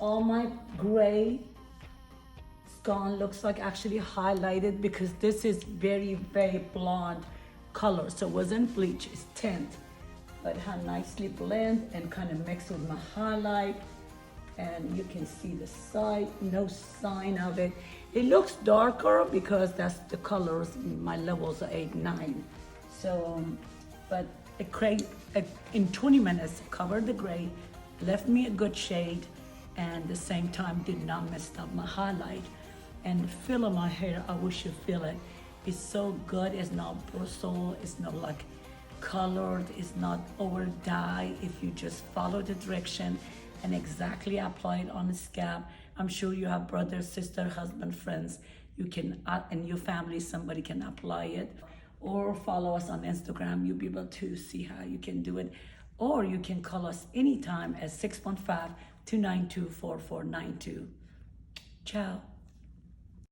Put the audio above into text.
all my gray is gone. Looks like actually highlighted because this is very, very blonde color. So it wasn't bleach, it's tint. But how nicely blend and kind of mix with my highlight. And you can see the side, no sign of it. It looks darker because that's the colors. My levels are 8, 9. So, but in 20 minutes, covered the gray, left me a good shade, and at the same time did not mess up my highlight. And the feel of my hair, I wish you feel it. It's so good. It's not bristle. It's not like colored. It's not over dye. If you just follow the direction and exactly apply it on the scalp. I'm sure you have brothers, sister, husband, friends. You can, and your family, somebody can apply it. Or follow us on Instagram. You'll be able to see how you can do it. Or you can call us anytime at 615-292-4492. Ciao.